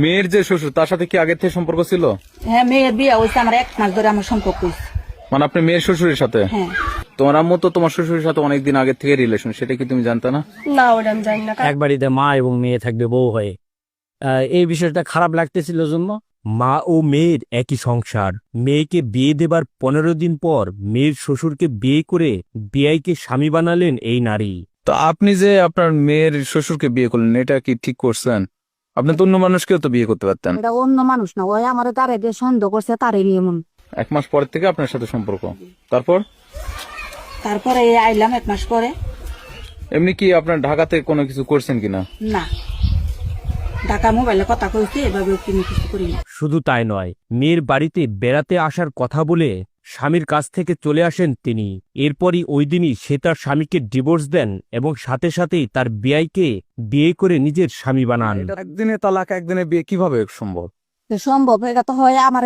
মেয়ের যে শ্বশুর তার সাথে কি আগের থেকে সম্পর্ক ছিল? হ্যাঁ, মেয়ের বিয়ে হয়েছে আমার 1 মাস ধরে আমার সম্পর্ক হয়েছে। মানে আপনি মেয়ের শ্বশুরের সাথে? হ্যাঁ। তোমার আম্মু তো তোমার শ্বশুরের সাথে অনেকদিন আগে থেকে রিলেশন, সেটা কি তুমি জানতে না? না, ওটা আমি জানি না। এক বাড়িতে মা এবং মেয়ে থাকবে বউ হয়ে। এই বিষয়টা খারাপ লাগতেছিল জন্য মা ও মেয়ের একই সংসার। মেয়েকে বিয়ে দেবার 15 দিন পর মেয়ের শ্বশুরকে বিয়ে করে বিয়াইকে স্বামী বানালেন এই নারী। তো আপনি যে আপনার মেয়ের শ্বশুরকে বিয়ে করলেন, এটা কি ঠিক করছেন? আপনি তো অন্য মানুষকেও তো বিয়ে করতে পারতেন। এটা অন্য মানুষ না, ওই আমার তারে দিয়ে সন্দেহ করছে, তারে নিয়ে এমন। 1 মাস পরের থেকে আপনার সাথে সম্পর্ক, তারপরে আইলাম 1 মাস পরে। এমনি কি আপনার ঢাকাতে কোনো কিছু করছেন কিনা? না, ঢাকা মোবাইলে কথা কইছি, এভাবে কোনো কিছু করি না। শুধু তাই নয়, মেয়ের বাড়িতে বেড়াতে আসার কথা বলে স্বামীর কাছ থেকে চলে আসেন তিনি। এরপরই ওই দিনই সে তার স্বামীকে ডিভোর্স দেন এবং সাথে সাথেই তার বিয়াইকে বিয়ে করে নিজের স্বামী বানান। একদিনে তালাক, একদিনে বিয়ে কিভাবে সম্ভব? তো সম্ভব, এটা তো হয় আমার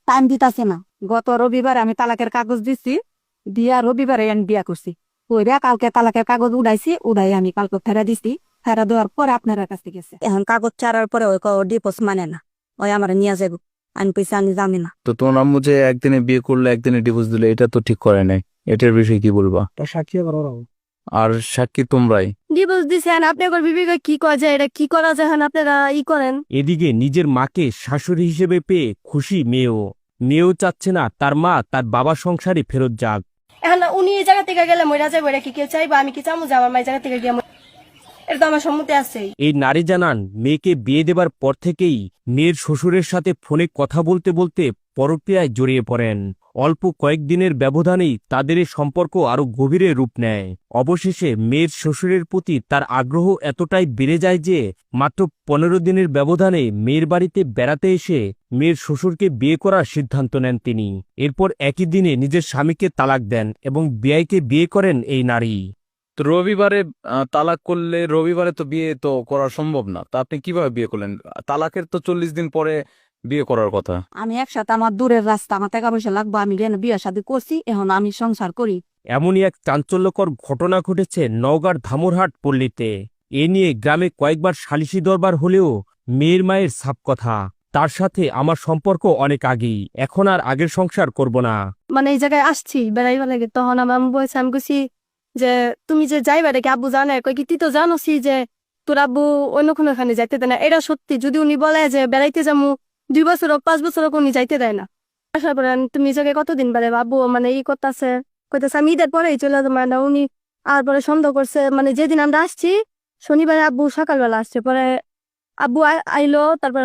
টাইম দিতাছে না। গত রবিবারে আমি তালাকের কাগজ দিছি, দিয়া রবিবারে আমি বিয়া করছি। ওইরা কালকে তালাকের কাগজ উড়াইছি, উড়াই আমি কালকে ফেরা দিছি। ফেরা দেওয়ার পরে আপনার কাছে গেছে। এখন কাগজ ছাড়ার পরে ওই ডিপোজ মানে না, ওই আমার নিয়ে যাবো। আমি পয়সা আমি জানি না। তো তোমার আম্মু যে একদিনে বিয়ে করলে একদিনে ডিভোর্স দিলে, এটা তো ঠিক করে নাই। এটার বিষয়ে কি বলবা? সাক্ষী আর সাক্ষী তোমরাই। ডিভোর্স দিছেন, আপনি একবার বিবেকে কি করা যায়, এটা কি করা যায়, আপনারা করেন। এদিকে নিজের মাকে শাশুড়ি হিসেবে পেয়ে খুশি মেয়েও চাচ্ছে না তার মা তার বাবার সংসারে ফেরত যাক। এখন উনি এই জায়গা থেকে গেলে মরা যাবো, এটা কি কেউ চাইবা? আমি কি চামু যে আমার মায়ের জায়গা থেকে গিয়ে এটা তো আমার সম্মতি আছে। এই নারী জানান মেয়েকে বিয়ে দেবার পর থেকেই মেয়ের শ্বশুরের সাথে ফোনে কথা বলতে বলতে পরকীয়ায় জড়িয়ে পড়েন। অল্প কয়েকদিনের ব্যবধানেই তাদের এই সম্পর্ক আরো গভীরে রূপ নেয়। অবশেষে মেয়ের শ্বশুরের প্রতি তার আগ্রহ এতটাই বেড়ে যায় যে মাত্র 15 দিনের ব্যবধানে মেয়ের বাড়িতে বেড়াতে এসে মেয়ের শ্বশুরকে বিয়ে করার সিদ্ধান্ত নেন তিনি। এরপর একই দিনে নিজের স্বামীকে তালাক দেন এবং বিয়াইকে বিয়ে করেন এই নারী। তো রবিবারে তালাক করলে রবিবারে তো বিয়ে তো করা সম্ভব না, তা আপনি কিভাবে বিয়ে করলেন? তালাকের তো 40 দিন পরে বিয়ে করার কথা। আমি একসাথে, আমার দূরের রাস্তা, আমার টাকা পয়সা লাগবে, আমি বিয়ে শাদী করছি, এখন আমি সংসার করি। এমনই এক চাঞ্চল্যকর ঘটনা ঘটেছে নওগাঁর ধামরহাট পল্লীতে। এ নিয়ে গ্রামে কয়েকবার সালিশি দরবার হলেও মেয়ের মায়ের সাপ কথা, তার সাথে আমার সম্পর্ক অনেক আগেই, এখন আর আগের সংসার করব না। মানে এই জায়গায় আসছি বেড়াইবা লাগে, তখন আমার আম্মু বলছে, আমি কইছি যে তুমি যে যাইবা রেখে আব্বু জানে, কই কি তুই তো জানোসি যে তোর আব্বু অন্য কোনো ওখানে যাইতে দেয় না। এটা সত্যি, যদি উনি বলে যে বেড়াইতে যাবো 2 বছর হোক 5 বছর হোক, উনি যাইতে দেয় না। আসার পরে তুমি এই জায়গায় কতদিন বেড়ে আব্বু মানে করতেছে, কইতেছে আমি ঈদের পরেই চলে যাবো। মানে উনি আর পরে সন্দেহ করছে, মানে যেদিন আমরা আসছি শনিবারে আব্বু সকালবেলা আসছে, পরে আব্বু আইলো, তারপরে